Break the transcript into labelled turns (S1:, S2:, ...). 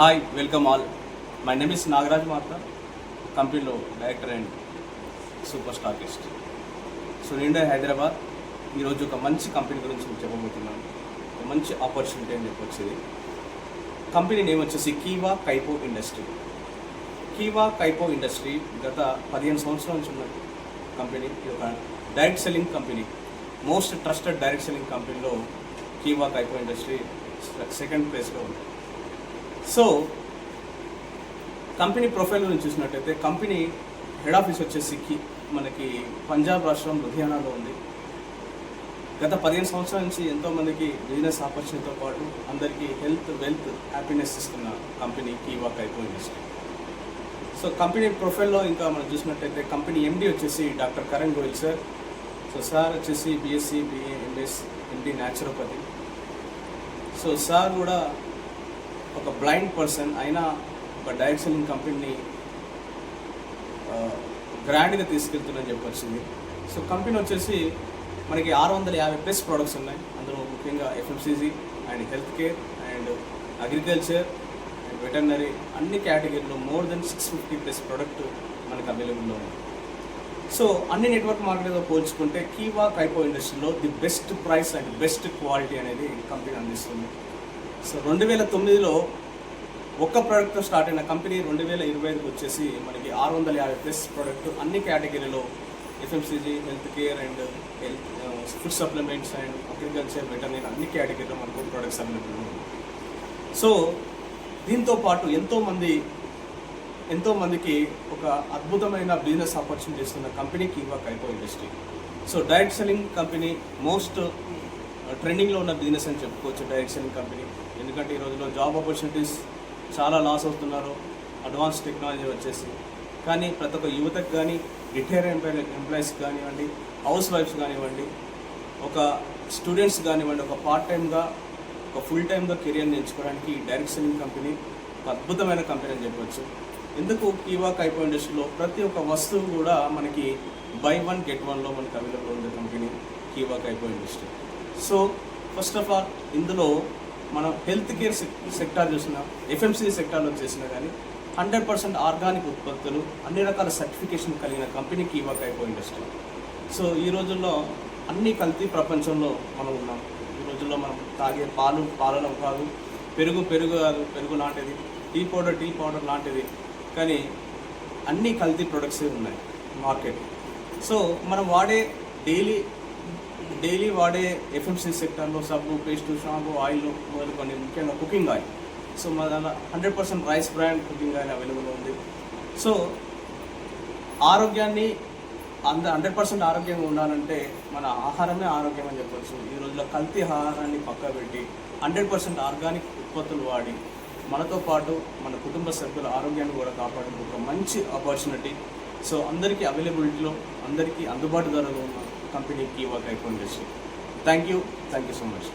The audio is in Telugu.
S1: Hi, welcome all. My name is Nagaraj మాత్ర, కంపెనీలో director and super stockist. So నేను హైదరాబాద్. ఈరోజు ఒక మంచి కంపెనీ గురించి చెప్పబోతున్నాను. ఒక మంచి ఆపర్చునిటీ అని చెప్పొచ్చు. ఇది కంపెనీ నేమ్ వచ్చేసి కీవా కైపో ఇండస్ట్రీ. కీవా కైపో ఇండస్ట్రీ గత 15 సంవత్సరాల నుంచి ఉన్న కంపెనీ. ఇది ఒక direct selling company. Most trusted direct selling కంపెనీలో కీవా కైపో ఇండస్ట్రీ సెకండ్ ప్లేస్లో ఉంది. సో కంపెనీ ప్రొఫైల్ గురించి చూసినట్టయితే కంపెనీ హెడ్ ఆఫీస్ వచ్చేసి మనకి పంజాబ్ రాష్ట్రం లూధియానాలో ఉంది. గత 15 సంవత్సరాల నుంచి ఎంతోమందికి బిజినెస్ ఆపర్చునిటీతో పాటు అందరికీ హెల్త్, వెల్త్, హ్యాపీనెస్ ఇస్తున్న కంపెనీ కీవా కైపో ఇండస్ట్రీ. సో కంపెనీ ప్రొఫైల్లో ఇంకా మనం చూసినట్టయితే కంపెనీ ఎండి వచ్చేసి doctor Karan Goyal sir. So sir వచ్చేసి BSc, BA, MS, MD naturopathy. So sir కూడా ఒక బ్లైండ్ పర్సన్ అయినా ఒక డైరెక్ట్ సెల్లింగ్ కంపెనీని గ్రాండ్గా తీసుకెళ్తుందని చెప్పొచ్చింది. సో కంపెనీ వచ్చేసి మనకి 650+ ప్రోడక్ట్స్ ఉన్నాయి. అందులో ముఖ్యంగా FMCG and health care and agriculture and veterinary అన్ని కేటగిరీలో మోర్ దెన్ 650+ ప్రోడక్ట్ మనకు అవైలబుల్లో ఉంది. సో అన్ని నెట్వర్క్ మార్కెట్తో పోల్చుకుంటే కీవా కైపో ఇండస్ట్రీలో the best price and best quality అనేది కంపెనీ అందిస్తుంది. సో 2009లో ఒక్క ప్రోడక్ట్తో స్టార్ట్ అయిన కంపెనీ 2025కి వచ్చేసి మనకి 650+ ప్రోడక్ట్ అన్ని కేటగిరీలో FMCG, health care and food supplements and agriculture, veterinary అన్ని కేటగిరీలో మనకు ప్రోడక్ట్స్ అవైలబుల్ ఉంది. సో దీంతో పాటు ఎంతోమందికి ఒక అద్భుతమైన బిజినెస్ ఆపర్చునిటీస్ ఉన్న కంపెనీ కీవా కైపో industry. So direct selling company most ట్రెండింగ్లో ఉన్న బిజినెస్ అని చెప్పుకోవచ్చు డైరెక్ట్ సెల్లింగ్ కంపెనీ. ఎందుకంటే ఈ రోజుల్లో జాబ్ ఆపర్చునిటీస్ చాలా లాస్ అవుతున్నారు అడ్వాన్స్ టెక్నాలజీ వచ్చేసి. కానీ ప్రతి ఒక్క యువతకు కానీ, రిటైర్ ఎంప్లాయీస్కి కానివ్వండి, హౌస్ వైఫ్స్ కానివ్వండి, ఒక స్టూడెంట్స్ కానివ్వండి, ఒక పార్ట్ టైమ్గా, ఒక ఫుల్ టైమ్గా కెరియర్ని ఎంచుకోవడానికి డైరెక్ట్ సెల్లింగ్ కంపెనీ ఒక అద్భుతమైన కంపెనీ అని చెప్పవచ్చు. ఎందుకు కీవా కైపో ఇండస్ట్రీలో ప్రతి ఒక్క వస్తువు కూడా మనకి బై 1 get 1లో మనకి అవైలబుల్ ఉంది కంపెనీ కీవా కైపో industry. So first of all ఇందులో మనం హెల్త్ కేర్ సెక్టార్ చూసినా, ఎఫ్ఎంసీ సెక్టార్లో చేసినా కానీ 100% ఆర్గానిక్ ఉత్పత్తులు, అన్ని రకాల సర్టిఫికేషన్ కలిగిన కంపెనీ కీవా కైపో ఇండస్ట్రీ. సో ఈ రోజుల్లో అన్ని కల్తీ ప్రపంచంలో మనం ఉన్నాం. ఈ రోజుల్లో మనం తాగే పాలలో కాదు, పెరుగు కాదు, పెరుగు లాంటిది, టీ పౌడర్ లాంటిది, కానీ అన్ని కల్తీ ప్రొడక్ట్సే ఉన్నాయి మార్కెట్. సో మనం డైలీ వాడే ఎఫ్ఎంసీ సెక్టర్లో సబ్బు, పేస్టు, షాంపూ, ఆయిల్ మొదలుకొని ముఖ్యంగా కుకింగ్ ఆయిల్. సో మన దాంట్లో 100% rice brand cooking oil available ఉంది. సో ఆరోగ్యాన్ని 100% ఆరోగ్యంగా ఉండాలంటే మన ఆహారమే ఆరోగ్యం అని చెప్పవచ్చు. ఈ రోజుల్లో కల్తీ ఆహారాన్ని పక్క పెట్టి 100% ఆర్గానిక్ ఉత్పత్తులు వాడి మనతో పాటు మన కుటుంబ సభ్యుల ఆరోగ్యాన్ని కూడా కాపాడే ఒక మంచి ఆపర్చునిటీ. సో అందరికీ అవైలబిలిటీలో, అందరికీ అందుబాటు ధరలో ఉన్న కంపెనీ కీవా కైపో industry. Thank you so much.